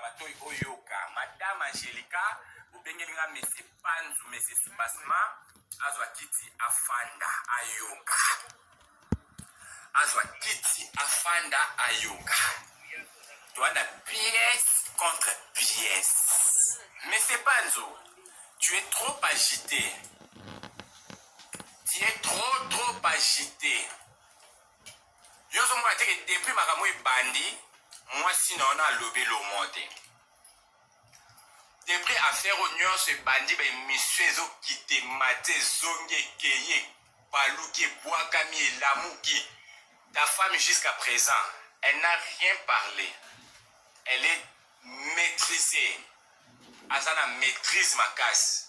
Batoi Oyoka, Madame Angelica, Ubengelinga Mese Panzu, Mese Spasma, Azwa Kiti Afanda Ayoka. Azwa Kiti Afanda Ayoka. Tu as la pièce contre pièce. Mese Panzu, tu es trop agité. Tu es trop agité. Yo so mwa teke depuis makambo bandi, moi sinon a lobé le monde. Depuis affaire union ce bandi ben monsieur zo kite mate zonge keye paluki boakami lamuki. Ta femme jusqu'à présent, elle n'a rien parlé. Elle est maîtrisée. Azana maîtrise ma casse.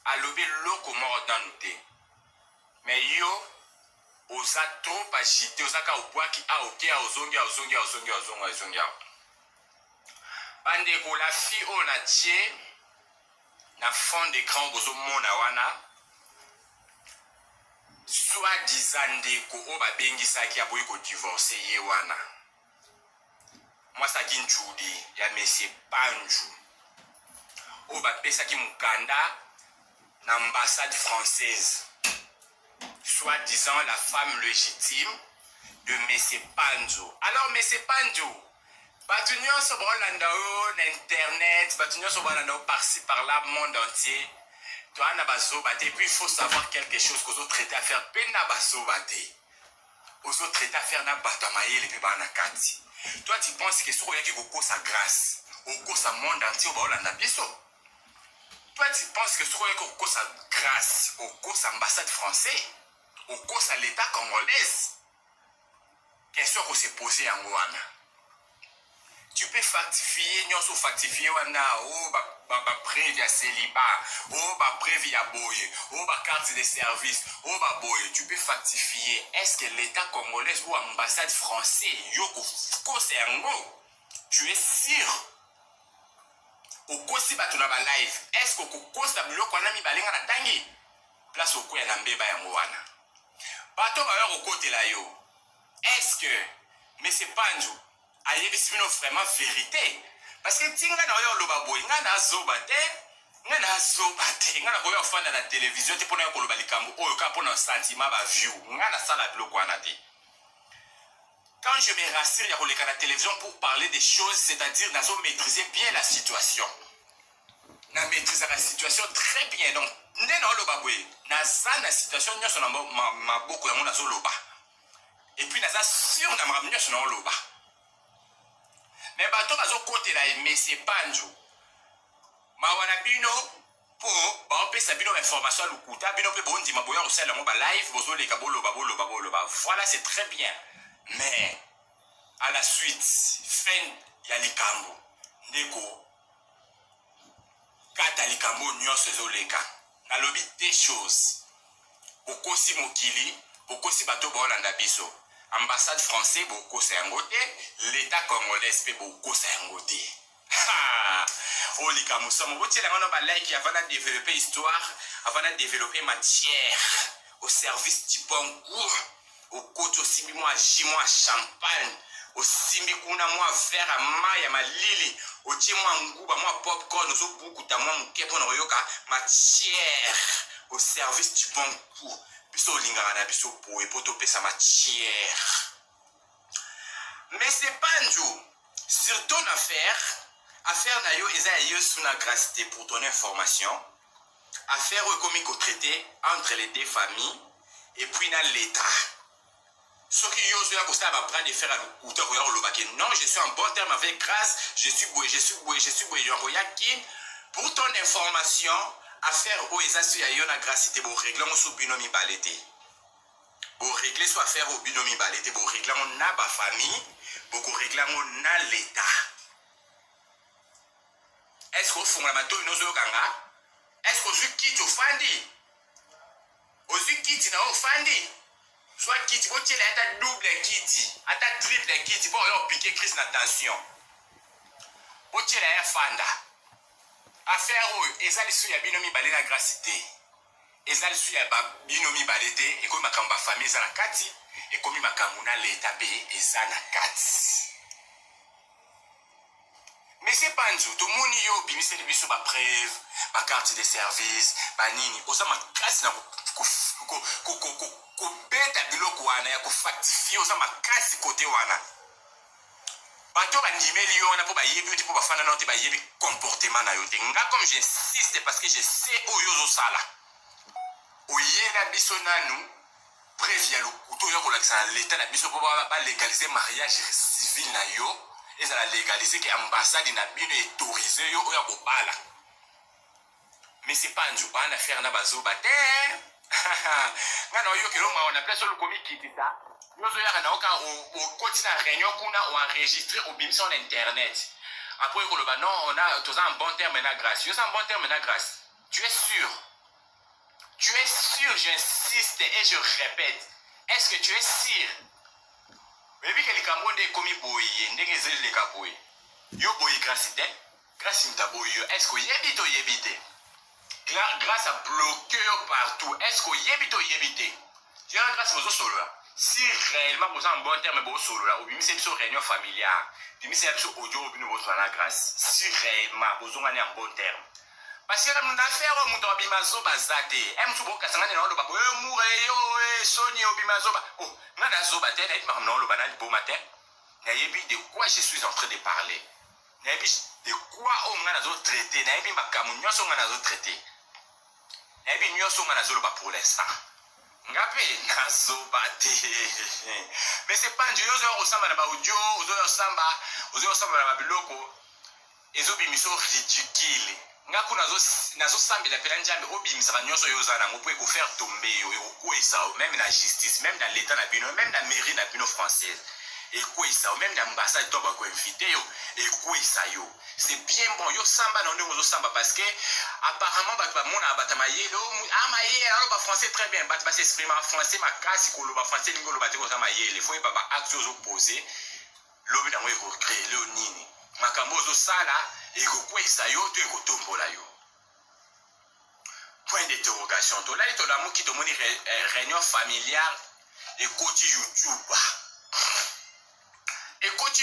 A lobé loko mort dans nous. Mais yo oza trop agité, oza ka obwaki a oke a ozongi. Bandeko la fille on a tie na fond d'écran bozo mona wana soit disant ndeko o ba bengisaki aboyi ko divorcer ye wana. Moi ça ki nchudi ya monsieur Panju o ba pesaki mukanda na ambassade française. Soi-disant la femme légitime de M. Panjo. Alors, M. Panjo, Batunyon Sobrolandao, Internet, Batunyon Sobrolandao, par-ci, par-là, monde entier. Toi, Nabazo Bate, puis il faut savoir quelque chose qu'aux autres traités à faire. Ben Nabazo Bate. Aux autres traités à faire Nabatamaye, les Pébanakati. Toi, tu penses que ce qu'il y a sa grâce, au cours sa monde entier, au Baolanda Bisso. Toi, tu penses que ce qu'il y a sa grâce, au cours sa ambassade française. Au cours de l'État congolais, question qu'on s'est posée en Ouana. Tu peux factifier, nous sommes factifiés, oh, bah, prévu à célibat, oh, bah, prévu à boye, oh, bah, carte de service, oh, bah, boye. Tu peux factifier. Est-ce que l'État congolais ou l'ambassade française, c'est un mot? Tu es sûr? Au cours de la live, est-ce qu'au cours de la live, on a mis balinga na tangi? Place au cours de la mbeba en Ouana. Bato alors au côté là yo. Est-ce que mais c'est Panju a yebisino vraiment vérité parce que tinga na yo loba boy nga na zobate nga na boyo fanda na télévision te pona ko loba likambo oyo ka pona sentiment ba view nga na sala bloko wana te. Quand je me rassure ya ko leka na télévision pour parler des choses, c'est-à-dire nazo maîtriser bien la situation. Na maîtriser la situation très bien donc ndena loba boy na sana situation nyoso na maboko ya mona zo loba et puis naza sûr na maboko nyoso na loba mais bato bazo côté la monsieur Panju mawana bino po ba pesa bino information lukuta bino pe bondi maboya o sala mo ba live bozo leka boloba voilà c'est très bien mais à la suite fin ya likambo ndeko kata likambo nyoso zo leka na lobby des choses. Bokosi mokili, bokosi bato baolanda biso. Ambassade française bokosi angote, l'État congolais pe bokosi angote. Ha! Oh lika musomo, botie la ngano ba like avant de développer histoire, avant de développer matière au service du bon goût. Au côté aussi moi moi champagne. Osimbi kuna mwa verre à maille ma lili otie mwa nguba mwa popcorn ozo bukuta mwa mukepo na yoka matière au service du bon goût biso lingana na biso boye poto pesa matière. Mais c'est pas njo sur ton affaire na yo eza yo suna gracité pour ton information affaire comme ko traité entre les deux familles et puis na l'État. Ce qui est en train de faire non, je suis en bon terme avec grâce, je suis boué. Pour ton information, affaire où ils ont la grâce, pour régler mon binomi balété. Pour régler soit affaire au binomi balété, pour régler mon na ba famille, pour régler mon na l'État. Est-ce qu'on fait la mato une autre ganga? Est-ce qu'on joue qui tu fandi? On joue qui tu n'as fandi? Soit kiti, vous tirez à double kiti, à triple kiti, pour piquer Chris n'attention. Vous tirez à fanda. Affaire où, ezali sou ya binomi balé la gracité. Ezali sou ya binomi balete, et comme ma kamba famille zana kati, et comme ma kamuna l'état bé, et zana kati. Mais mais c'est pas nzu tout monde yo bimiseli biso ba preuve ba carte de service ba nini oza makasi na ko beta biloko wana ya ko factifier oza makasi côté wana bato bandimeli yo wana po bayebi yo te po bafanda na yo te bayebi comportement na yo te nga comme j'insiste parce que je sais oyo ozosala oyela biso nanu preuve ya lokutu oyo kolakisa na leta na biso po balégalize mariage civil na yo ezala légalize ke ambassade na bino autorise yo oyo kobala mais c'est pas nzu bana faire na bazoba te nga na oyo kelo maona place olokomi kiti ta yozo yaka na oka okoti na réunion kuna enregistré obimisa en internet après koloba non on a tous en bon terme na grâce yo en bon terme na grâce tu es sûr j'insiste et je répète est-ce que tu es sûr mais que les Camerounais comme boye ndenge zeli le kaboye yo boye grâce te grâce mta boye est-ce que yebite grâce à bloquer partout est-ce que yebite tu as grâce aux solo si réellement vous en bon terme beau solo là ou bien c'est une réunion familiale puis c'est une audio ou bien votre la grâce si réellement vous en en bon terme parce que comme d'affaire au muto bimazo bazate em tubo kasanga na lo ba mure yo soni obimazo ba oh na zoba te na itma na lo ba na bo matin na yebi de quoi je suis en train de parler na yebi de quoi on na zo traiter na yebi makamu nyoso na zo traiter na yebi nyoso na zo lo ba pour l'instant ngape na zoba te mais c'est pas Dieu zo osamba na ba audio zo osamba na ba biloko ezo bimiso ridicule ngaku nazo sambela pela njambe obimisaka nyonso yo oza nango po ekofaire tombe yo ekokweyisa même na justice même dans l'état na bino même na mairie na bino française ekokweyisa yo même na ambassade to bakoinvite yo ekokweyisa yo c'est bien bon yo samba na ndenge ozosamba parce que apparemment bato bamona bata mayele mayele aloba français très bien bato basexprime en français makasi koloba français ndenge oloba te koza mayele fo yeba baacte ozopose lobi nango ekocree leo nini makambo ozosala ekokweyisa yo to ekotombola yo point d'interrogation tolali tolamuki tomoni réunion familiale ekoti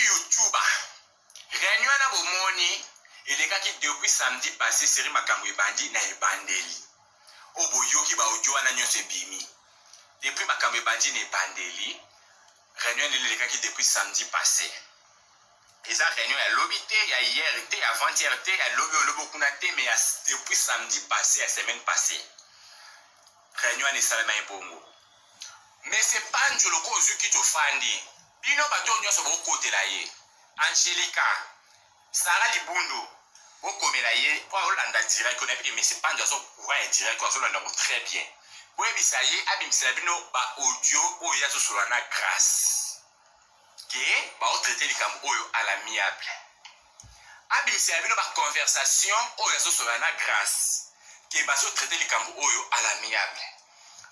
youtube réunion na bomoni elekaki depuis samedi passé seri makambo ebandi na ebandeli oboyoki baaudio wana nyonso ebimi depuis makambo ebandi na ebandeli réunion elekaki depuis samedi passé eza réunion ya lobi te ya hier te avant-hier te ya lobi kuna te mais depuis samedi passé la semaine passée réunion wana esalama ebongo mais c'est pas njoloko ozuki tofandi bino bato nyonso bokotela ye Angelica Sara Libundu bokomela ye po olanda direct onabi mais c'est pas njaso courant direct azolanda ko très bien boyebisa ye abimisela bino ba audio oyo yazosola na grâce que ba traiter les camps oyo à l'amiable abimisa bino ba conversation oyo azosola na grâce que ba traiter les camps oyo à l'amiable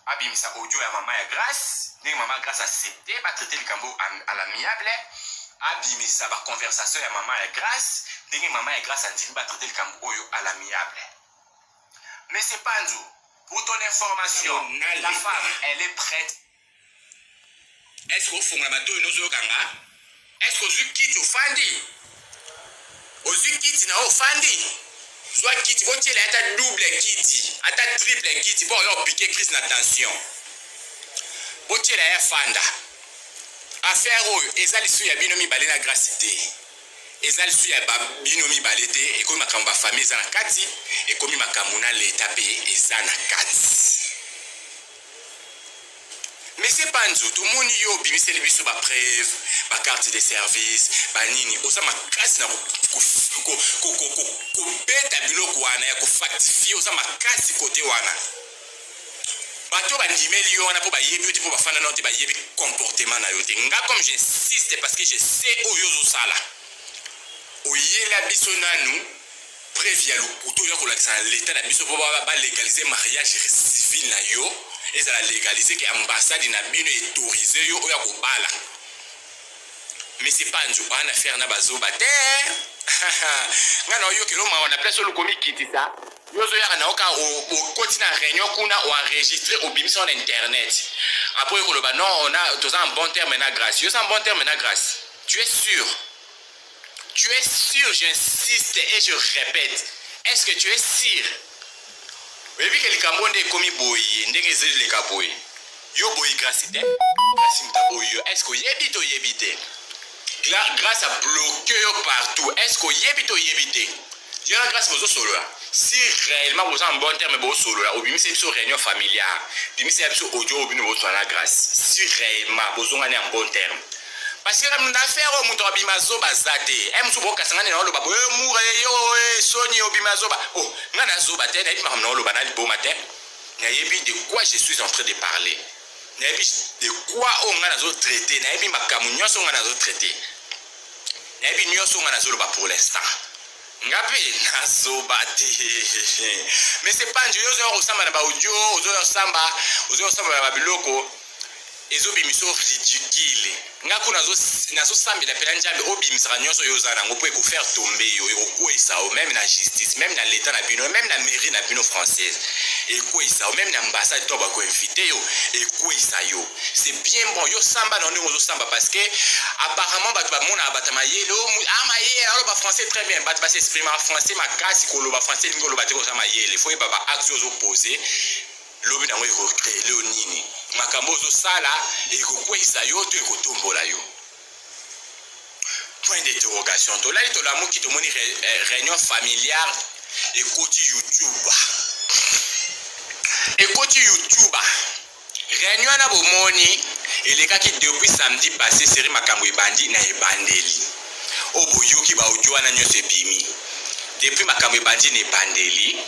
abimisa audio ya mama ya grâce ndenge mama grâce accepté ba traiter les camps à l'amiable abimisa ba conversation ya mama ya grâce ndenge mama ya grâce andiki ba traiter les camps oyo à l'amiable mais c'est pas nzo pour ton information la femme elle est prête. Est-ce que vous avez est-ce que vous quittez au fandi? Vous quittez au fandi? Soit quitte, vous tirez à double quitte, à triple quitte pour piquer crise d'attention. Vous tirez à fanda. Affaire où ezali su ya binomi balé na gracité. Ezali su ya binomi balete et comme makamba famille za na kati et comme makamuna l'état pe ezana kati. Mais c'est pas nzu tout monde yo bimiseli biso ba preuve ba carte de service ba nini oza makasi na ko beta biloko wana ya ko factifier oza makasi côté wana bato bandimeli yo wana po bayebi yo te po bafanda na yo te bayebi comportement na yo te nga comme j'insiste parce que je sais oyo ozosala oyela biso nanu preuve ya lokutu oyo kolakisa na l'état na biso po balégalize mariage civil na yo ezala légaliser que ambassade na bino autorisé yo oya kobala mais c'est pas nzo bana faire na bazoba te ngana oyo kelo ma wana place olokomi kitisa yozo yaka na oka okoti na réunion kuna enregistré obimisa en internet après koloba non on a tous en bon terme na grâce yo en bon terme na grâce tu es sûr Tu es sûr, j'insiste et je répète, est-ce que tu es sûr? Oui, que les Camerounais commis boy, ndenge les caboy. Yo boy grâce te, grâce mtaboyo. Est-ce que yebite ou yebite? Grâce à bloquer partout. Est-ce que yebite ou yebite? Dieu grâce aux solo. Si réellement vous avez un bon terme pour solo, ou bien c'est une réunion familiale, bien c'est une audio ou bien vous avez la grâce. Si réellement vous avez un bon terme. Parce que nous affaire au monde obimazo bazate em subo kasangane na loba boye mure yo soni obimazo ba oh ngana zoba te na ima na loba na libo matin na yebi de quoi je suis en train de parler na yebi de quoi on ngana zo traiter na yebi makamu nyoso ngana zo traiter na yebi nyoso ngana zo loba pour l'instant ngapi na zoba te mais c'est pas ndio yo osamba na ba audio ozo samba ba biloko ezobimisa ridicule ngako nazo sambela pela njambe obimisa nyonso yozana ngo pour faire tomber yo ekokwesa même na justice même na l'état na bino même na mairie na bino française ekokwesa même na ambassade to ba ko inviter yo ekokwesa yo c'est bien bon yo samba na ndongo zo samba parce que apparemment ba mona abatama yelo amaye alors ba français très bien ba s'exprimer en français makasi ko lo ba français ngolo ba te ko sama yele faut ba actions opposées lobi na ngwe ko créer le nini makambo zo sala ekokwesa yo to ekotombola yo. Point d'interrogation. To la to la mo ki to moni réunion familiale ekoti YouTube. Ekoti YouTube. Réunion na bomoni elekaki depuis samedi passé série makambo ebandi na ebandeli. Oboyoki ba audio na nyonso ebimi. Depuis makambo ebandi na ebandeli.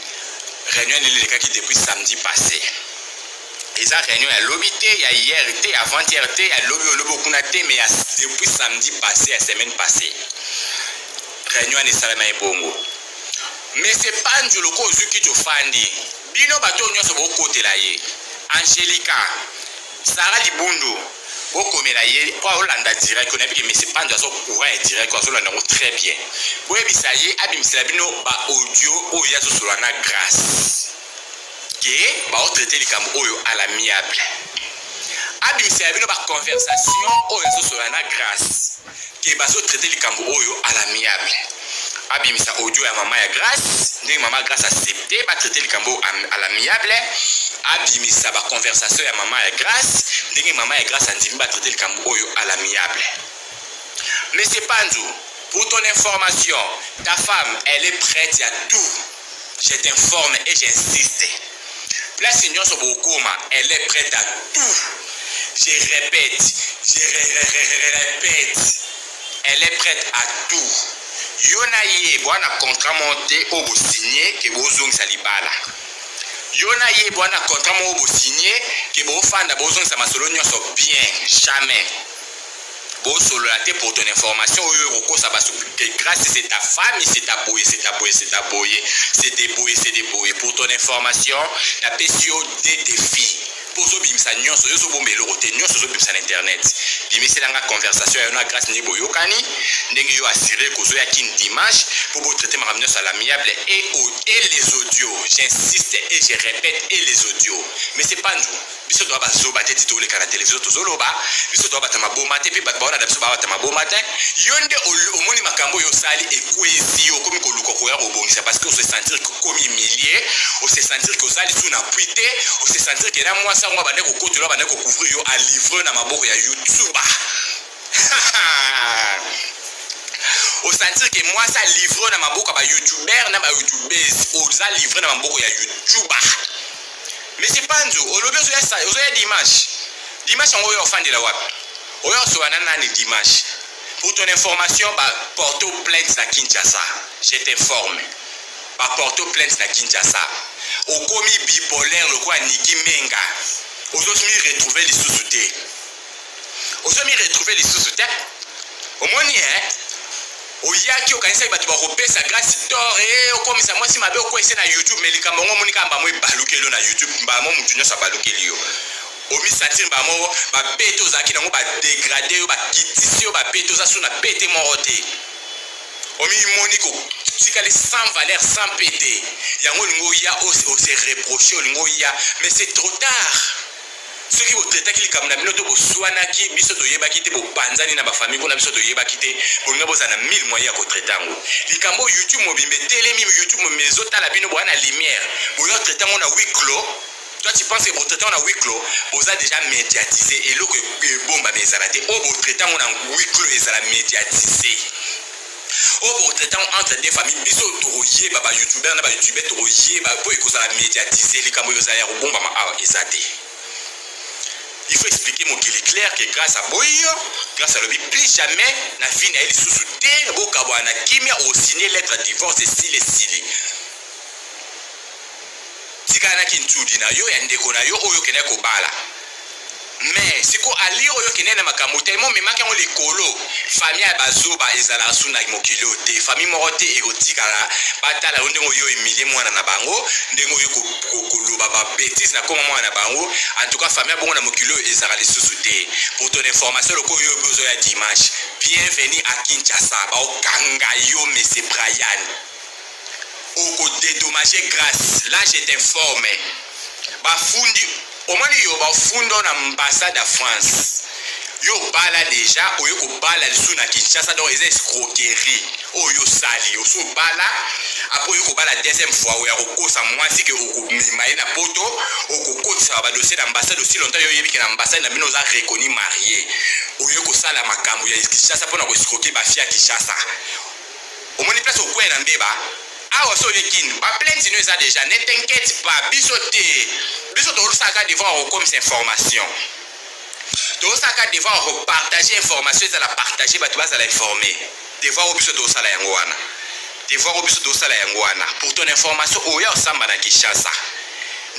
Réunion elekaki depuis samedi passé. Et ça réunion à l'obité, il y a hier, il y a avant-hier, il y a l'obité, mais depuis samedi passé, la semaine passée. Réunion à Salama et Bongo. Mais c'est pas un joloko qui te fandi. Bino bato nyoso bo côté là yé. Angelica, Sarah Libundo, bo comme là yé, quoi Hollanda direct, on a vu mais c'est pas un joloko courant et direct, quoi Hollanda très bien. Bo ebisaye abim selabino ba audio o yazo sur la grâce. Que ba traiter les Camerounais à l'amiable. Abimisi abino ba conversation o yazo sur la grâce. Que ba traiter les Camerounais à l'amiable. Abimisa audio ya maman ya grâce, ndenge maman grâce accepté ba traiter les Camerounais à l'amiable. Abimisa ba conversation ya maman ya grâce, ndenge maman ya grâce andimi ba traiter les Camerounais à l'amiable. Mais c'est pas tout. Pour ton information, ta femme, elle est prête à tout. Je t'informe et j'insiste. La signor Sobokoma, elle est prête à tout. Je répète, elle est prête à tout. Yonaye, boana contrat monté au beau signé que bozong salibala. Yonaye, boana contrat monté au beau signé que bo fanda bozong sa masolo nyonso bien, jamais. Bon solo la tête pour ton information, grâce c'est ta famille, c'est ta boye, c'est débouillé. Pour ton information, la PCO des défis. Pour ce bimsa nyonso yo so bombe lo rote nyonso so bimsa na internet. Bimisa la conversation ya na grâce ni boyokani, ndenge yo assurer ko zo ya kin dimanche pour vous traiter ma ramener à l'amiable et les audios. J'insiste et je répète et les audios. Mais c'est pas nous. Biso doit bazo baté tito le kana télévision to zoloba, biso doit batama bomate pe bat baona da biso ba batama bomate. Yonde omoni makambo yo sali et kwezi yo comme ko luko ko ya robongisa parce que on se sentir comme humilié, on se sentir que sali sous na puité, on se sentir que na moi ça on va bande ko koto bande ko couvrir yo à livrer na maboko ya YouTube. Au sentir que moi ça livre na maboko ba YouTuber na ba YouTubeuse, on ça livrer na maboko ya YouTuber. Mais c'est pas nous. Au lobby, vous avez dimanche. Dimanche, on va faire de la web. On va faire dimanche. Pour ton information, porte plainte à Kinshasa. Je t'informe. Porte plainte à Kinshasa. Au commis bipolaire, le quoi Niki Menga. Aux autres, retrouver les sous-soutés. Aux autres, retrouver les sous-soutés. Au moins, oyaki okanisa bato ba kopesa grâce tort et okomisa mwasi mabe okwese na YouTube mais likambo ngo monika mbamo ebalukelo na YouTube mbamo mutu nyosa balukeli yo omi sentir mbamo ba peto zaki nango ba dégrader yo ba kitisi yo ba peto za suna pete morote omi moniko tikali sans valeur sans pété yango lingo ya o se reprocher lingo ya mais c'est trop tard. Ce qui vous traitez qui comme na binoto bo swanaki biso to yeba kite bo panzani na ba famille ko na biso to yeba kite bo ngabo za na 1000 moyens ko traiter ngo likambo YouTube mobimbe telemi YouTube mezo tala bino bo na lumière bo yo traiter ngo na huis clos. Toi tu penses que bo traiter ngo na huis clos bo za déjà médiatisé et lo que bomba mais zalate o bo traiter ngo na huis clos et za la médiatisé. O bo traiter entre deux familles biso to yeba ba YouTuber na ba YouTuber to yeba bo ko za la médiatiser likambo yo za ya bomba ma a ezate. Il faut expliquer mon qu'il est clair que grâce à Boyo, grâce à l'objet, plus jamais na vie na elle sous-souté, Bokabwana Kimia au signé lettre de divorce et style. Tikana Kintudi na yo, Yandeko na yo, Oyo Kene Kobala. Mais si ko ali Oyo Kene na makambo tellement mais maki on les colo, famille à Bazoba ezala suna mokilo te, famille morote érotique la, batala onde Oyo Emilie mwana na bango, ndengo yo ko baba bêtise na koma mwana bango, en tout cas famille bongo na mokilo ezala les sous-souté. Pour ton information le ko yo besoin ya dimanche. Bienvenue à Kinshasa, ba okanga yo monsieur Brian. Oko dédommager grâce. Là je t'informe. Ba fundi au moins yo ba fundo na ambassade de France. Yo bala déjà oyo ko bala sous na Kinshasa donc les escroqueries. Oyo sali yo so bala après yo ko bala deuxième fois oyo ko sa mwasi ke oko mimaye na poto oko kotsa ba dossier d'ambassade aussi longtemps yo yebi ke na ambassade na bino za reconnu marié. Oyo ko sala makambo ya Kinshasa pona ko escroquer ba fia Kinshasa. Au moins place au coin na mbeba. Ah, on s'en est ba plainte nous ça déjà. Ne t'inquiète pas, bisoté to saka devant comme ces informations. To saka devant partager information ça la partager ba tu vas la informer. Devant au biso to sala yango wana. Devant au biso to sala yango wana. Pour ton information oya osamba na Kinshasa.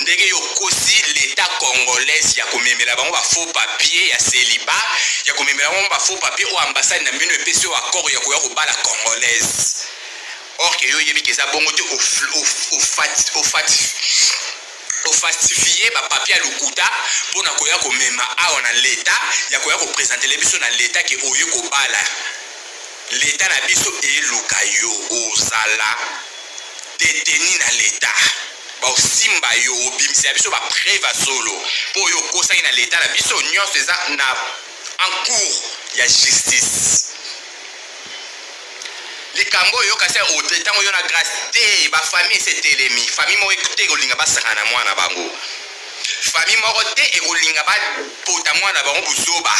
Ndenge yo kosi l'état congolais ya komemela bango ba faux papier ya célibat ya komemela bango ba faux papier au ambassade na bino epesi au accord ya koya ko bala congolaise. Or que yo yebi que ça bongo te au falsifier ba papier lukuta pona koya ko mema a na l'état ya koya ko présenter les biso na l'état que oyo ko bala l'état na biso e lukayo ozala détenu na l'état ba simba yo bimisa biso ba preuve solo po yo kosa na l'état na biso nyonso eza na en cours ya justice. Likambo yo kase o traitant yo na grâce te ba famille c'est telemi famille mo écouter ko linga ba saka na mwana bango famille mo rote e ko linga ba pota mwana bango buzoba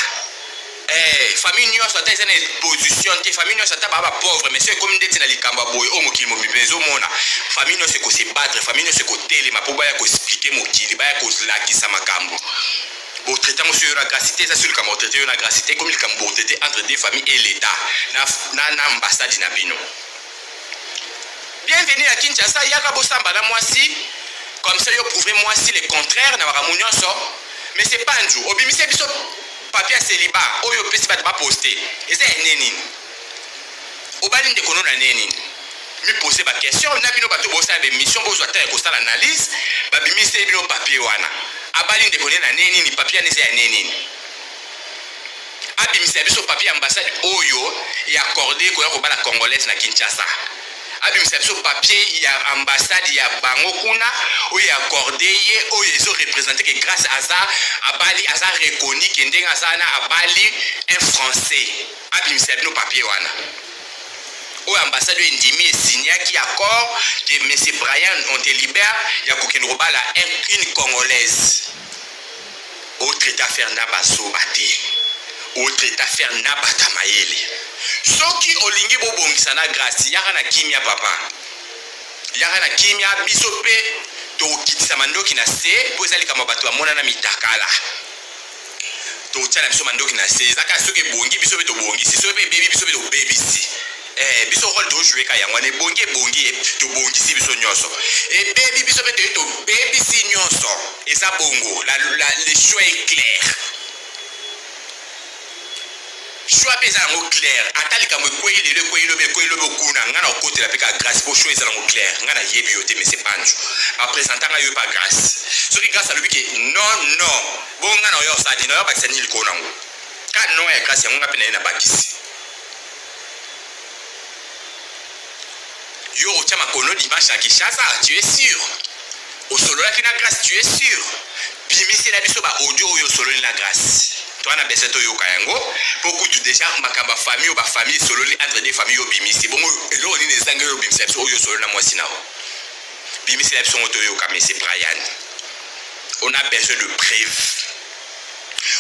famille nyo sa ta zene position te famille nyo sa ta ba pauvre mais c'est comme ndeti na likambo boy o mokili mo bibezo mona famille no c'est ko se battre famille no c'est ko telema po ba ya ko expliquer mokili ba ya ko lakisa makambo. Bon traitement sur la gracité ça sur le camp traité la gracité comme le camp traité entre deux familles et l'état na ambassade na bino. Bienvenue à Kinshasa yaka bosamba na mwasi comme ça yo prouver mwasi le contraire na baramunyo so mais c'est pas un jour obimise biso papier célibat oyo pesi ba poster et c'est neni obali ndekono na neni mi poser ba question na bino bato bosa be mission bozo ata ko sala analyse ba bimise bino papier wana abali ndekone na neni ni papier nese ya neni abimisa biso papier ambassade oyo ya accordé ko ya ko bala congolaise na Kinshasa abimisa biso papier ya ambassade ya bango kuna oyo ya accordé ye oyo ezo représenter que grâce à ça abali aza reconnu que ndenga sana abali un français abimisa bino papier wana au ambassade indimi signé qui accord que monsieur Brian on te libère ya kokeno robala une congolaise autre affaire na baso bati autre affaire na batamayele soki olingi bobongisa na grâce yaka na kimia papa yaka na kimia biso pe to kitisa mandoki na se po ezali kama bato amona na mitakala to tshana biso mandoki na se zaka soki bongi biso pe to bongi si soki baby biso pe to baby si biso rôle to jouer ka yango ne bongi to bongi si biso nyonso et baby biso pe to baby si nyonso et ça bongo le choix est clair choix pesa ngo clair atali kamwe kweli le kuna ngana okote la peka grâce pour choix ça ngo clair ngana yebi yote mais c'est pas njo a présenter nga yo pas grâce ce qui grâce à lui que non bon ngana yo ça dit non yo pas sani le kona ngo ka non ya grâce ngo ngapena na bakisi yo ochama kono dimanche à Kinshasa tu es sûr au solo la kina grâce tu es sûr bimisi na biso ba audio oyo sololi na grâce to ana besoin to yoka yango pour que tu déjà makamba famille ou ba famille sololi entre deux familles yo bimisi bongo elo ni nezanga yo bimisi biso oyo sololi na mwasi nao bimisi na biso to yoka mais c'est Brian. On a besoin de preuves.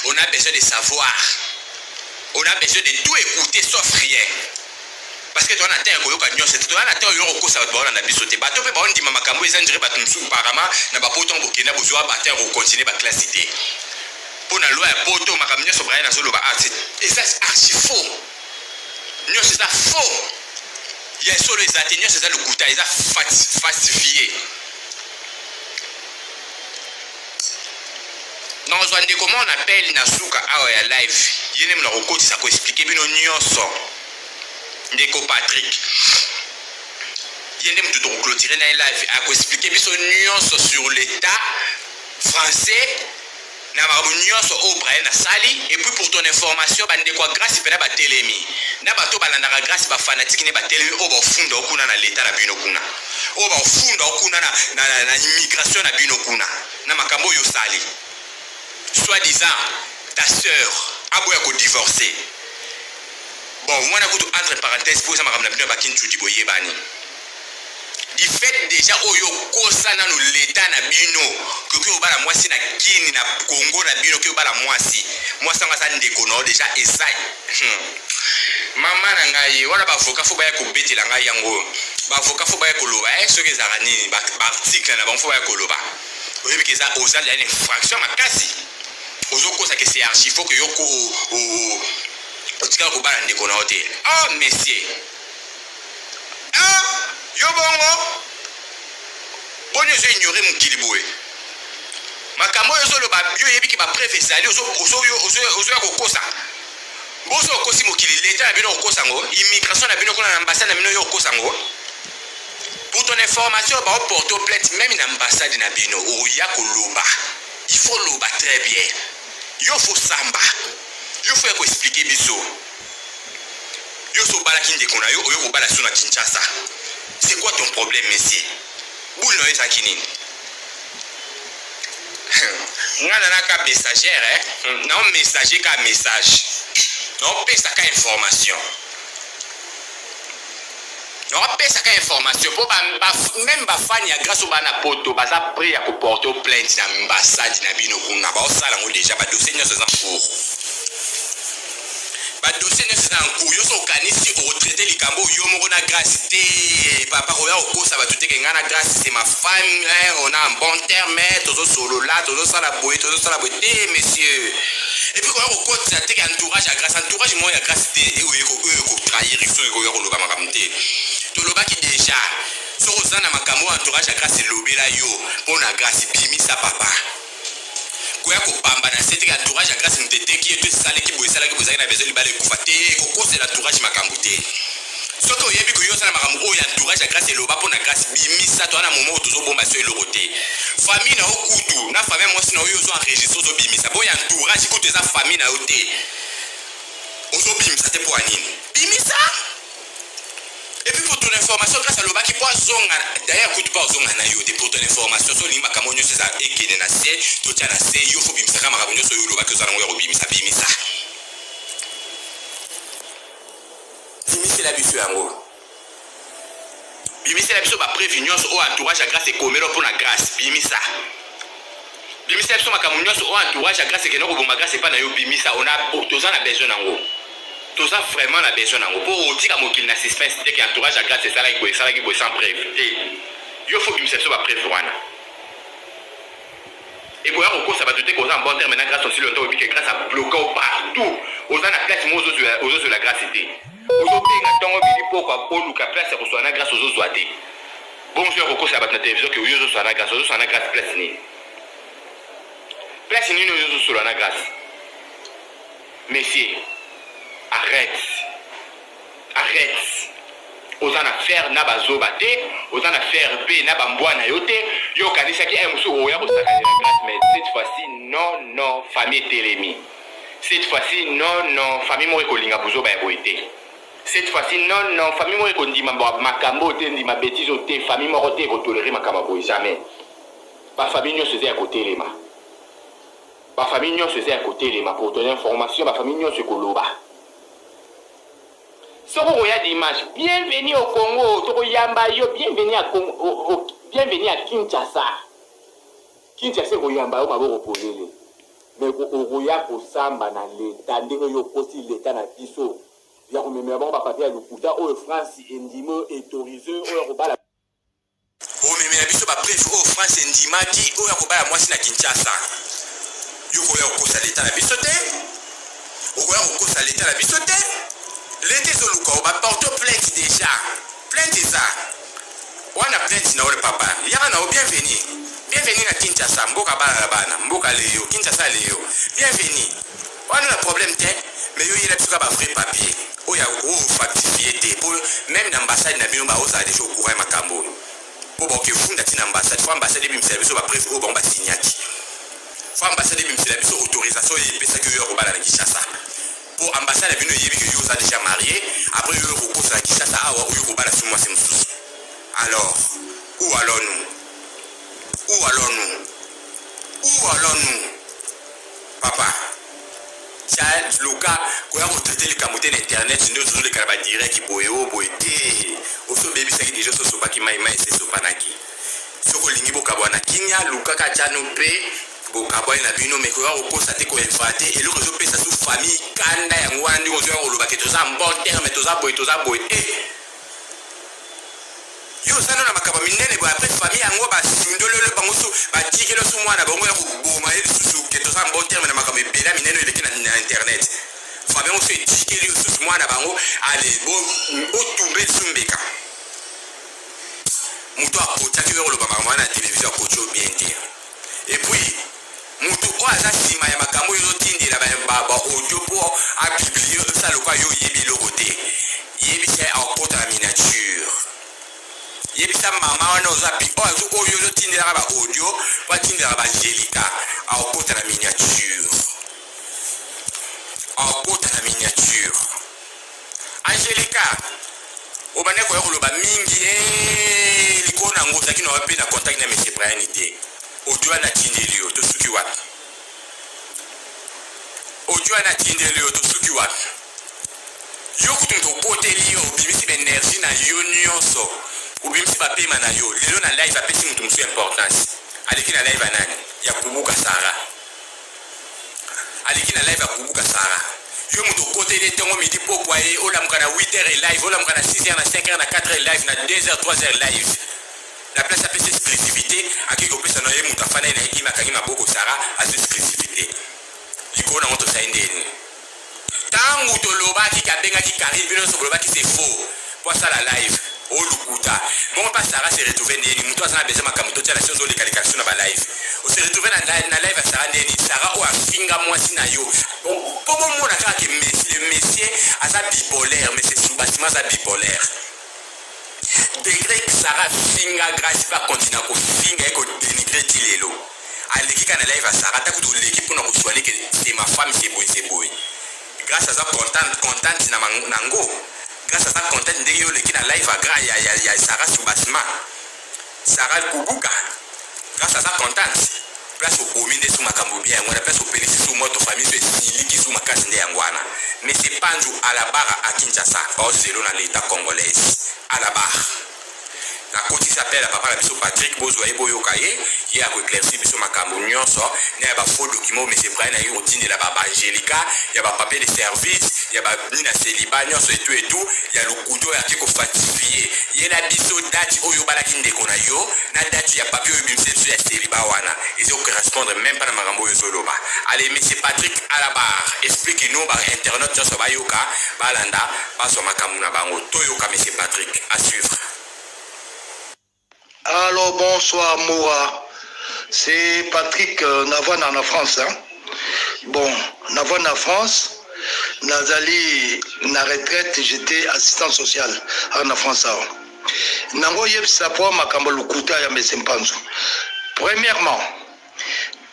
On a besoin de savoir. On a besoin de tout écouter sauf rien. Parce que tu as un terre koyoka nyonso, tu as un terre yo ko sa ba na biso te. Bato pe ba on di makambo ezandire bato msu parama na ba poto mbokena bozwa ba terre ko continuer ba classité. Pour na loi ya poto makambo nyonso Brian azolo ba art. Et ça c'est archi faux. Nyonso c'est faux. Il y a solo les atteignes, c'est ça le couta, ils ont falsifié. Non, comment on appelle Nasuka Awa live. Il y a un côté ça peut expliquer bien nyonso. Ndeko Patrick. Il y a un tout clôturer dans live à expliquer bien nyonso sur l'état français. Na nyonso au Brian Sali et puis pour ton information bande quoi grâce pena ba telemi. Na bato balandaka grâce ba fanatique ne ba telemi o ba funda okuna na l'état na bino kuna. O ba funda okuna na immigration na bino kuna. Na makambo yo sali. Soi-disant, ta sœur a beau être divorcée. Bon, moi, je vais entre parenthèses pour ça, je vais vous bani. Du fait déjà, oyo kosa na no l'état na bino, que vous bala moi si na Guinée na Congo na bino que vous bala moi si. Moi ça nga ça ndeko no déjà esai. Mama na ngai, wana ba avocat fo ba ko betela ngai yango. Ba avocat fo ba ko loba, ce que za nini ba article na ba fo ba ko loba. Oyebi que ça aux une infraction makasi. Ozoko ça que c'est archi faut que yoko o tika ko bala ndeko na hotel. Oh monsieur. Ah, yo bongo. Bonne je ignorer mon kiliboué. Makambo yo solo ba yo yebi ki ba préfet ozo ko kosa. Bozo kosi mokili l'état na bino ko kosa ngo, immigration na bino ko na ambassade na bino yo kosa ngo. Pour ton information, ba porter plainte même na ambassade na bino o ya ko loba. Il faut loba très bien. Yo faut samba. Yo faut expliquer biso. Yo so bala kinde kona yo ko bala suna Kinshasa. C'est quoi ton problème monsieur? Boule no eza kinini? Ngana na ka messagère non messager ka message. Non pesa ka information. Non pesa ka information pour même ba fani ya grâce au bana poto baza prêt à porter plainte na ambassade na bino kuna ba osala ngo déjà ba dossier nyonso za cour. Ba dossier nyonso za cour yo so kanisi o traiter likambo yo moko na grâce te papa oya okosa ba tuteke ngana grâce c'est ma femme on a un bon terme tozo solo là tozo sala boye te monsieur. Et puis quand on compte ça te entourage à grâce entourage moi ya grâce te e ko trahir so ko yo loba makamte. To loba ki déjà so ozana makambo entourage à grâce lobela yo pona grâce bimisa papa. Koya ko pamba na sete ka entourage à grâce ntete ki eto sala ki boisala ki bozaki na besoin libale kufa te ko kose l'entourage makambo te. Soto yebi ko yo sala makambo o ya entourage à grâce loba pona grâce bimisa to na moment tozo bomba so elorote. Famille na okutu na famille moi sino yo zo enregistrer zo bimisa bo ya entourage ko teza famille na yote. Ozo bimisa te po anini. Bimisa. Et puis pour ton information, grâce à l'oba qui peut zonga, d'ailleurs, écoute pas zonga na yo, pour ton information, so limba kamonyo c'est ça, ekene na se, tout ya na se, yo faut bimisa kama kamonyo so yo l'oba que ça n'envoie bimisa. Bimisa la biso yango. Bimisa la biso ba prévision au entourage à grâce et komelo pour la grâce, bimisa. Bimisa la biso makamonyo so au entourage à grâce et keno ko bomba grâce pas na yo bimisa, on a tous a besoin nango. Tout ça vraiment la besoin nango pour dire à mon qu'il n'a suspense dès qu'il entourage à grâce c'est ça là qui boit sans preuve il faut qu'il me soit pas preuve wana et quoi au ça va tout qu'on a un bon terme maintenant grâce aussi le temps que grâce à bloquer partout aux a la place moi aux autres la grâce était aux autres nga tongo bili pourquoi pour nous place pour soit grâce aux autres soité bon sur au ça va la télévision que aux autres soit la grâce aux autres soit la grâce place ni aux autres soit la grâce messieurs. Arrête. Aux en affaires na bazoba te, aux en affaires B na bambwana yote, yo kanisa ki musu oya ko sakana la grâce mais cette fois-ci non famille Télémi. Cette fois-ci non famille mo ko linga buzoba ya boité. Cette fois-ci non famille mo ko ndima makambo te ndima bêtise te famille mo ko te ko tolérer makambo jamais. Ba famille nyo seze ya ko telema. ma famille n'y se à côté de ma pour donner information, ma famille n'y se coloba. Si vous voyez l'image, bienvenue au Congo, bienvenue à Congo, bienvenue à Kinshasa. Kinshasa, vous yamba, vous m'avez reposé. Mais vous voyez que Samba na l'État, vous aussi l'État na Piso. Il y a un mémoire, on va partir à l'Okuta, où France Ndimo autorisé, où on va la. Au mémoire, biso ba prévu au France Ndima qui, où on va la moitié na Kinshasa. Vous voyez que l'État na Pisoté. Vous voyez que l'État na Pisoté. L'été Zoluka, on va porter plainte déjà. Plainte ça. On a plainte na le papa. Il y a un bienvenue. Bienvenue à Kinshasa. Mboka bana bana. Mboka Léo. Kinshasa Léo. Bienvenue. On a un problème, mais il y a un vrai papier. Il y a un factifié. Même l'ambassade n'a pas déjà au courant de Makambo. Pour que vous fondez l'ambassade, il faut l'ambassade de Bimsel, il prévu au bomba signati. Il faut l'ambassade de Bimsel, il faut autorisation et ça que vous avez à Kinshasa. Pour l'ambassade de Bimsel, vous avez déjà marié. Après, vous avez repos à Kinshasa, vous avez sur moi, c'est moussous. Alors, où allons-nous? Où allons-nous? Où allons-nous? Papa, Charles, Luca, quand on traite les camotés d'internet, nous sommes les carabas directs qui boyent, boyés. Aussi, bébé, c'est déjà ce sopa qui maïma et c'est sopa naki. Ce qu'on lingi bokabwana kinya, Luca kachano pe, bokabwa na bino, mais quand on pose à te coinfater, et le réseau peut sa sous famille, kanda ya ngwandi, on se rend au lobaké, tout ça en bon terme, tout ça boy. Yo ça na makaba minene bo après famille yango ba sundolo le bangoso ba tikelo su mwana bango ya kuboma ele susu ke to sa bon terme na makaba bela minene ele na internet famille on se tikelo su mwana bango ale bo otumbe sumbeka muto akota ke yo lo ba mwana télévision kocho bien dire et puis muto o aza sima ya makambo yo tindira ba audio po a biblio ça le quoi yo yebi lo côté yebi c'est en côté la miniature. Yebisa mama wana ozapi ozo oyo lo tindela ba audio ba tindela ba Angelica a okota la miniature. Angelica obane ko yolo ba mingi likona ngoza kino wapi na contact na monsieur Brian ite. Audio na tindelio to suki wapi. Audio na tindelio to suki wapi. Yo kutunto kote liyo bibisi energie na yo nyonso. Ou bien si papier manayo, les gens live appellent si nous sommes importance. Avec la live anani, ya kubuka Sara. Avec la live à kubuka Sara. Yo muto côté des temps midi pour boyer, on l'a mkana 8h live, on l'a mkana 6h, 5h, 4h live, na 2h, 3h live. La place appelle exclusivité, à qui qu'on ça noyer muta fana na hiki makangima boko Sara, à exclusivité. L'icône on to saindeni. Tangu to loba ki kabenga ki karibe no so loba ki c'est faux. Pour ça la live. Oh Lukuta. Bon pas Sarah s'est retrouvé né ni muto sana besoin makamuto tia la chose de qualification na ba live. On s'est retrouvé na live à Sarah Neni Sarah o afinga mwasi na yo. Pour moi na ka que le monsieur a sa bipolaire mais c'est sous bâtiment sa bipolaire. Degré que Sarah finga grâce pas continuer ko finga ko dénigrer tilelo. Aleki kana live à Sarah ta ko l'équipe pour na ko soigner que c'est ma femme c'est boy. Grâce à ça contente na nango. Grâce à ça, content de dire que la live a gra ya Sarah Soubasma. Sarah Kubuka. Grâce à ça, content. Place au commun de Soumakambo bien. On a place au pénis sous moto famille sur Siliki sous ma casse de Angwana. Mais c'est pas à la barre à Kinshasa. Pas au zéro dans l'état congolais. À la barre. La côte s'appelle la papa la biso Patrick Bozoye Boyokaye. Il y a éclairci biso Makambo Nyonso. Il y a faux document mais c'est vrai na yo tine la baba Angelica. Il y a papier de service. Il y a Nina Célibat Nyonso et tout. Il y a le couteau qui est falsifié. Il y a la biso date oyo balaki ndeko na yo. Na date il y a papier bimse sur la Célibat wana. Ils ne correspondent même pas à Makambo Yozoloba. Allez monsieur Patrick à la barre. Expliquez-nous par internet Nyonso Bayoka Balanda passe Makambo na bango. Toyoka monsieur Patrick à suivre. Alors bonsoir Moura, c'est Patrick Navon en France. Hein? Bon, Navon en France, Nazali na retraite, j'étais assistant social en France. Nango yeb sapo makambo lukuta ya mesempanzo. Premièrement,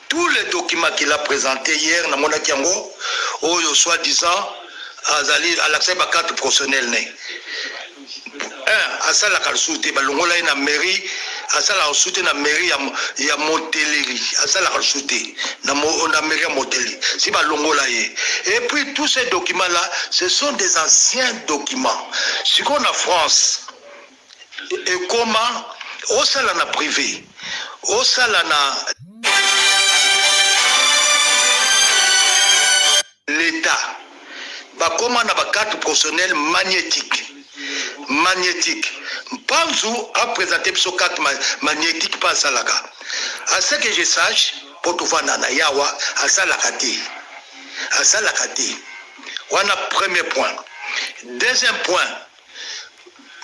tous les documents qu'il a présentés hier, na mona kiango, oyo soi-disant, Azali à l'accès à carte professionnelle. À ça la calsoute balongola na mairie asala rechuté na mairie ya Montelleri, asala rechuté na mairie ya Montelleri. Si balongola ye. Et puis tous ces documents là, ce sont des anciens documents. Si qu'on a France et comment au salana privé, au salana l'État, bah comment na ba carte professionnelle magnétique. Panzou a présenté son carte magnétique par Salaka. À ce que je sache, pour tout faire na yawa, à Salakati. À Salakati. Voilà premier point. Deuxième point.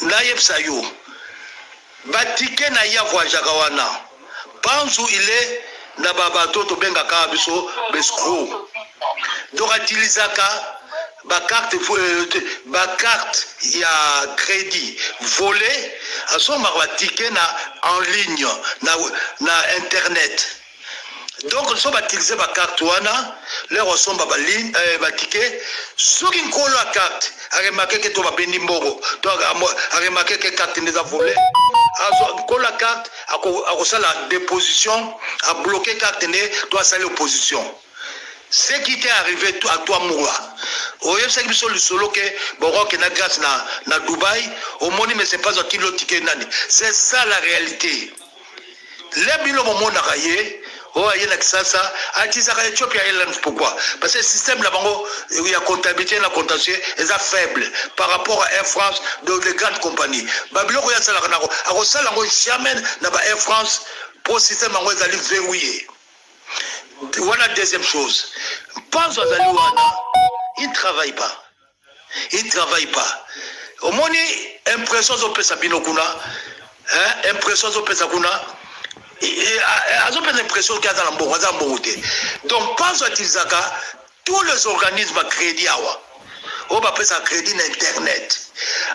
Naïf Sayou. Batike na yawa jagawana. Panzou il est na babato to benga kabiso bescro. Donc utilisaka ba carte il y a crédit volé à son ticket en ligne na internet. Donc ils sont utilisé ba carte wana les ressemble ba ligne ba ticket sur une colo à carte a remarqué que to ba bendi mboko to a remarqué que carte les a volé a colo à carte a ça la déposition a bloqué carte né doit salir opposition. Ce qui t'est arrivé à toi, Moura. Au lieu de le solo que Borok et grâce na Dubaï, au monde, mais c'est pas un kilo ticket nani. C'est ça la réalité. Les bilans au monde à rayer, oh, il y a ça, à Tizara Éthiopie, pourquoi? Parce que le système là-bas, il y a comptabilité, la contentieux, est faible par rapport à Air France de grandes compagnies. Babylon, il y a ça, à ça, jamais dans Air France, pour le système, il est verrouillé. Voilà deuxième chose. Pense aux Alouana, ils ne travaillent pas. Ils ne travaillent pas. Au moins, impression au Pesabino Kuna, impression au Pesakuna, et à l'impression qu'il y a dans le bon côté. Donc, pense à Tizaka, tous les organismes à crédit, on va passer à crédit d'Internet.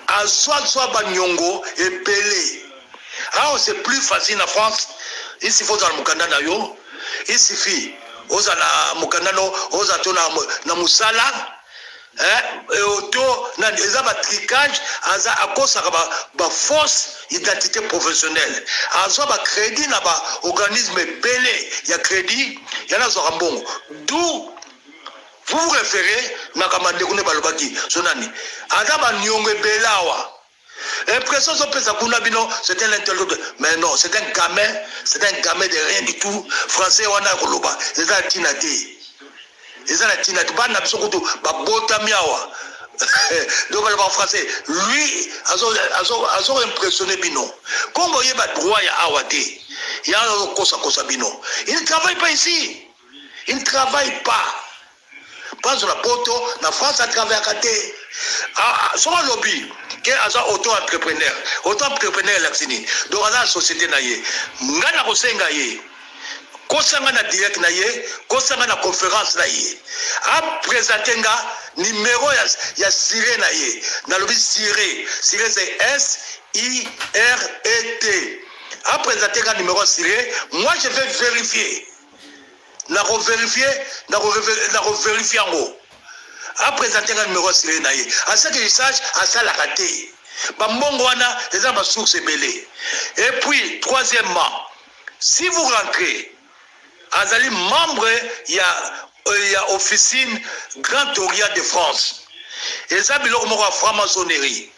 À soit Banyongo et Pelé. Alors, c'est plus facile en France. Ici, il faut dans le Mukanda Nayo. Il suffit oza na mukandano oza to na musala et auto na eza ba tricage aza akosa ba fausse identité professionnelle azo ba crédit na ba organisme belé ya crédit yana zo rambongo d'où vous vous référez na kamande kune balobaki sonani ada ba nyonge belawa. L'impression c'était l'intellectuel. Mais non, c'est un gamin de rien du tout. Français, on a Koloba. C'est un tinati. C'est un tinati. Pas n'absolument pas botamiawa. Donc, le français, lui, a impressionné Bino. Comme vous voyez, droit à Awate. Il y a un cosa Bino. Il ne travaille pas ici. Il ne travaille pas. Pas sur la poto, la France a travaillé à côté. Sur un lobby, qui est auto-entrepreneur. Auto-entrepreneur, l'accini. Donc, la société naïe. Ngana kosenga ye. Kosanga na direct naïe. Kosanga na conférence naïe. A présenté nga numéro ya Siré naïe. Na lobby Siré. Siré c'est S-I-R-E-T. A présenté nga numéro Siré. Moi, je vais vérifier. La revérifier en haut. A présenté un numéro sur les à ce que je sache, à ça la raté. Bambongwana, les hommes sources belé. Et puis, troisièmement, si vous rentrez, Azali membre, il y a officine Grand Orient de France. Et ça, il y a franc-maçonnerie.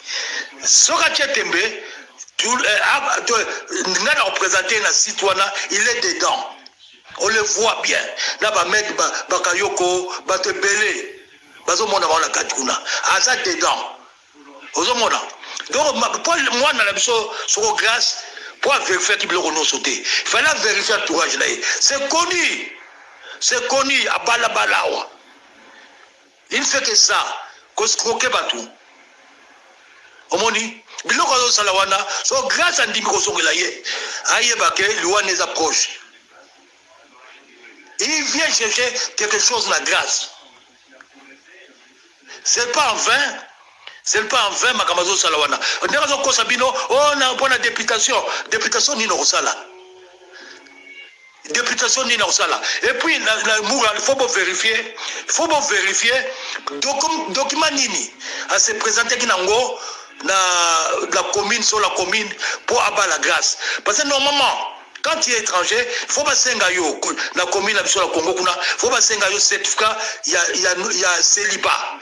Soratia Tembe, nous avons représenté un citoyen, il est dedans. On le voit bien. Là, mec, Bakayoko, Batebele, Bazomona, la Katuna. Aza dedans. Ozomona. Donc, moi, dans la mission, sur grâce, pour vérifier qui bloque sauté. Il fallait vérifier l'entourage là. C'est connu. C'est connu à Balabalawa. Il ne fait que ça. Qu'on se croque batou. Omoni. Biloko Salawana, sur grâce à Ndimiko Songelaye, Ayebake, Louane les approche. Il vient chercher quelque chose de la grâce. C'est pas en vain. C'est pas en vain, Makamazo Salawana. On a une députation. Députation ni Rosala. Députation ni Rosala. Et puis, il faut vérifier. Il faut vérifier. Document Nini. À se présenter qui n'ango. la commune sur la commune pour avoir la grâce. Parce que normalement, quand tu es étranger, il faut pas s'engager la commune sur la Congo, il faut pas s'engager certificat, il y a célibat.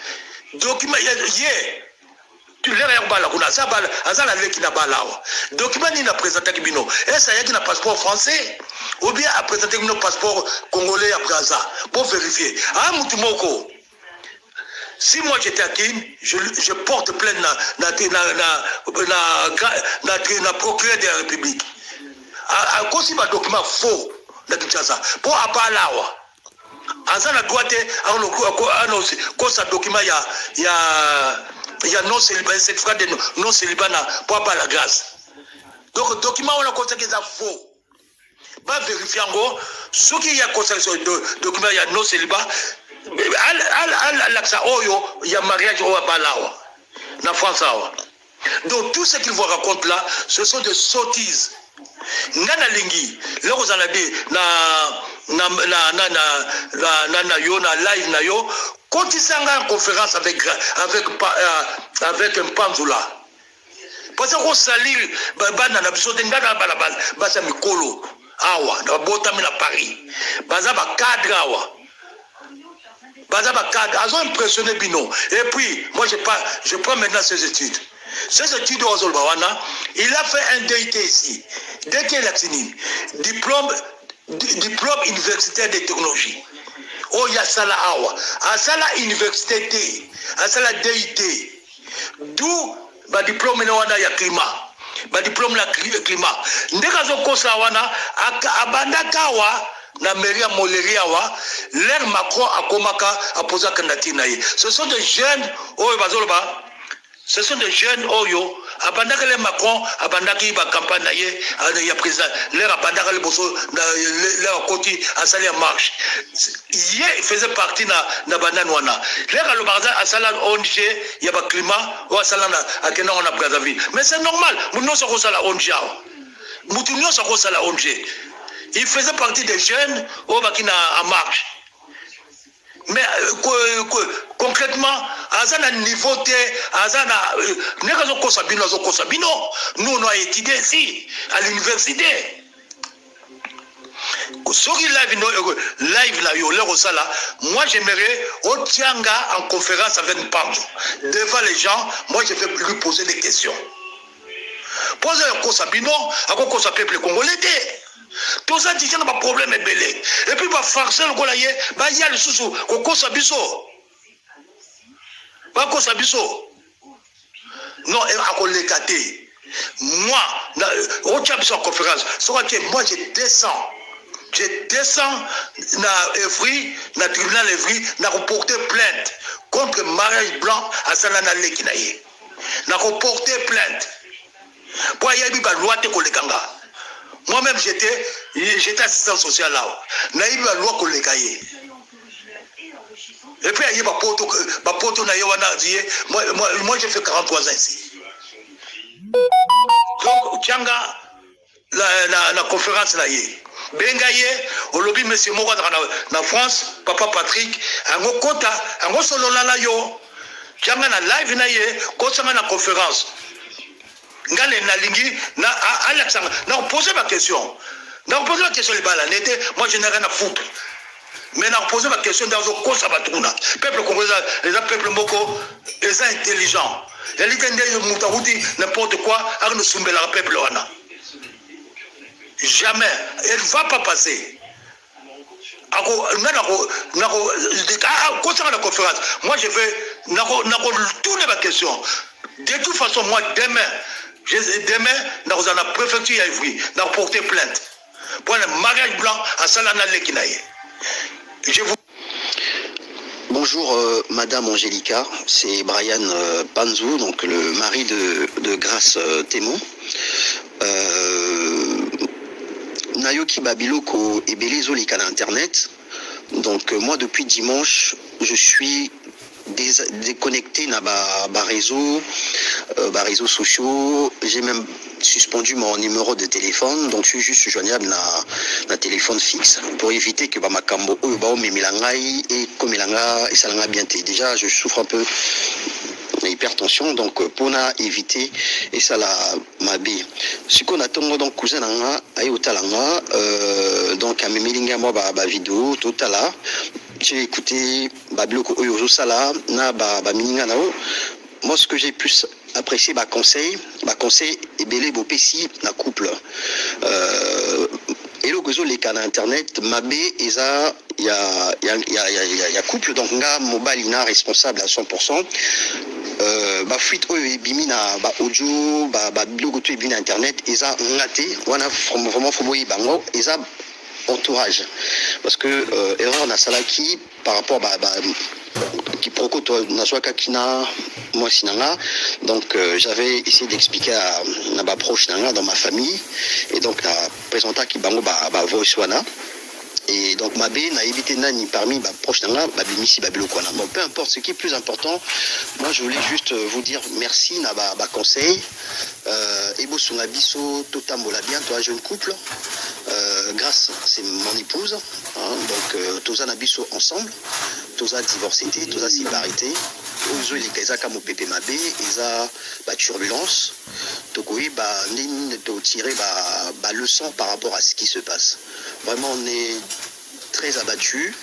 Document, il y a tu l'as bala kuna ça bala azala leki na bala wa document ni na présenter kibino et ça y a qui na passeport français ou bien à présenter kibino passeport congolais après ça pour vérifier ah mutumoko si moi j'étais à Kim je porte plainte na procureur de la République à cause de document faux na Kinshasa pour abala wa azala droit à ça document il y a non célibat, cette phrase de non célibat pour avoir la grâce. Donc, le document, on a constaté que c'est faux. Pas vérifier en gros, ce qu'il y a constaté sur le document, il y a non célibat. Il y a mariage au Balawa, en France. Donc, tout ce qu'ils vous racontent là, ce sont des sottises. Ngana lingi, là vous en avez na live na yo. Quand tu s'en en conférence avec un Panzula, parce qu'on salit, Bana na biso de ngana balabal, basa mikolo, awa, na bota na Paris, baza ba cadre awa, baza ba cadre, ils ont impressionné Bino. Et puis, moi je prends maintenant ces études. Ces études au Zolbawana, il a fait un DIT ici, dès qu'il a fini, diplôme universitaire de technologie. Oh, il y a ça là, à ça là, université, à ça là, DIT. D'où, ma diplôme, il y a climat. Ma diplôme, il y a climat. Ndekazo kosa wana, abandakawa, na meria moleria wa, l'air Macron a komaka, a posé la candidature. Ce sont des jeunes, oh, bazoloba. Ce sont des jeunes Oyo, abandaka le Macron, abandaki ba campagne il y a président, leur abandaka le bosso, leur côté à salir en marche. Hier, il faisait partie na bananwana. Leur à l'obarza à salir ONG, il y a pas climat, ou à salir à Kenan on a Brazzaville. Mais c'est normal, nous ne sommes pas la ONG. Nous ne sommes pas la ONG. Il faisait partie des jeunes au Bakina en marche. Mais concrètement, à un niveau nous on a étudié ici, à l'université. Moi j'aimerais au Tianga en conférence avec Pamzo. Devant les gens, moi je vais lui poser des questions. Poser un Kosabino, à quoi ça peuple congolais. Tout ça, tu n'as pas de problème, belé. Et puis, bah, farcer le golaye, bah, il y a le sous-sous, qu'on s'abisso. Bah, qu'on s'abisso. Non, à quoi les gâter. Moi, au Tchabiso en conférence, moi, je descends dans Evry, dans le tribunal Evry, dans reporter plainte contre mariage blanc à Salana Lekinaye. Dans reporter plainte. Pour y avoir une loi de Kolekanga. Moi-même, j'étais assistant social là. N'a eu la loi qu'on les cahiers. Et puis, il y a ma poto na yawana moi j'ai fait 43 ans ici. Donc, Tchanga, la conférence là y Bengaye, au lobby monsieur Moko na France, papa Patrick, un kota, un solo là yo. Tchanga na live na ye, kota na conférence. Ngale na lingi na Alexandre na poser ma question. Na poser la question les balles n'était moi je n'ai rien à foutre. Mais na poser ma question dans au cause abatuna. Peuple congolais les peuple moko les intelligents. Les litendé mutaouti n'importe quoi à nous soumbler la peuple wana. Jamais, elle ne va pas passer. Concernant la conférence, moi je vais tourner ma question. De toute façon, moi demain, dans la préfecture à Ivry, dans porter plainte pour un mariage blanc à Salana Lekinaye. Bonjour Madame Angélica, c'est Brian Panzou, donc le mari de Grâce Témon. Nayoki Babiloko et Belezo Likana Internet. Donc moi depuis dimanche, je suis déconnecté na réseaux sociaux. J'ai même suspendu mon numéro de téléphone, donc je suis juste joignable na téléphone fixe pour éviter que makambo oyo ba omemelangai et komelanga et salanga bien té. Déjà je souffre un peu hypertension, donc pour éviter et ça la mabi. Ce qu'on attend donc cousin nanga ayi otalanga donc à memelinga moi ba vidéo totala. J'ai écouté babloko oyo sala na ba mininga nao. Moi ce que j'ai plus apprécié conseil et belé bo pesi na couple. Et le gozo les canaux internet mabé eza il y a couple donc nga mobalina responsable à 100%. Fuite oyo bimi na audio biloko to bimi na internet eza ngate wana vraiment faut boyer bango eza entourage parce que erreur na salaki par rapport qui proko to na soka kina moi sinanga donc j'avais essayé d'expliquer à ma proche nanga dans ma famille et donc na présenta ki bango voice wana. Et donc Mabé n'a évité nani parmi proche nanga bimisi babiloko wana. Bon, peu importe, ce qui est plus important, moi je voulais juste vous dire merci na conseil. Ebo sunga biso totambola bien, toi jeune couple. Grâce c'est mon épouse, hein, donc toza na biso ensemble, toza divorcé, toza séparité. Ozo il kaisa comme pépé Mabé, eza turbulence. Donc oui nini to tirer leçon par rapport à ce qui se passe. Vraiment on est très abattu.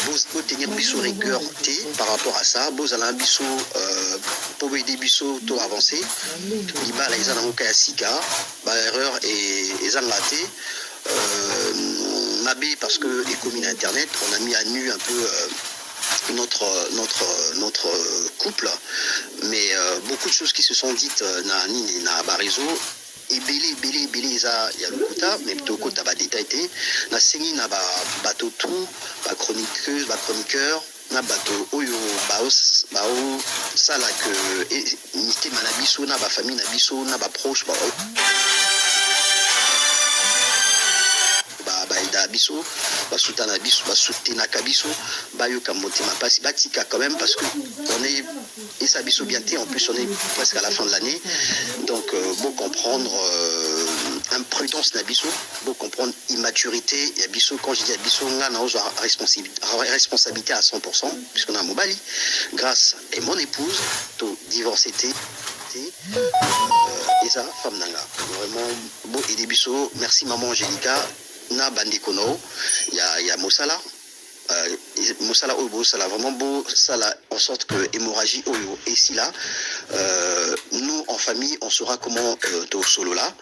Vous tenir biso rigueur par rapport à ça. Vous allez un biso pour aider biso to avancer. Liba la izana ngoka ya sika, erreur et zangaté. Mabé parce que économie internet, on a mis à nu un peu notre couple, mais beaucoup de choses qui se sont dites na réseau. Et belé ça il y a le quota mais plutôt quota détaillé na sengi na bateau tout chroniqueuse chroniqueur na bateau oyo ça là que nité manabiso na famille na biso na proche da biso basutana biso basutenaka biso bayoka motema pasi batika quand même parce que on est et ça biso bien en plus on est presque à la fin de l'année donc beau comprendre imprudence na biso beau comprendre immaturité et biso quand je dis biso nga na responsabilité à 100% puisqu'on a mobali grâce et mon épouse to divorcé et ça femme nanga vraiment beau et des biso merci maman Angélica na bandikono il y a Mosala oyo ça là vraiment beau ça là en sorte que hémorragie oyo et si là nous en famille on saura comment to solo là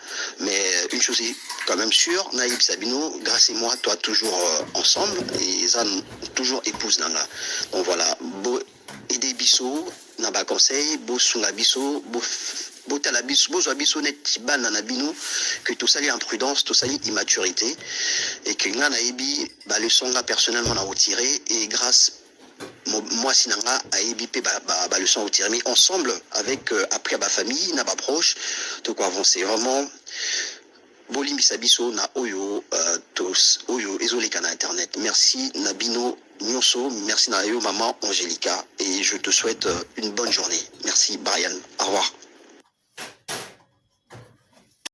mais une chose est quand même sûre Naïb Sabino grâce à moi toi toujours ensemble et ça toujours épouse nanga donc voilà beau aider biso na ba conseil beau sunga biso beau botala biso bozwa biso net bana na bino que tout ça est imprudence tout ça est immaturité et que nga na yebi leçon nga personnellement na retiré et grâce moi sinanga a yebi pe leçon retiré mais ensemble avec après famille na proche de quoi avancer vraiment bolimbisa biso na oyo tous oyo ezoleka na internet merci na bino nyonso merci na yo maman Angélica et je te souhaite une bonne journée merci Brian au revoir.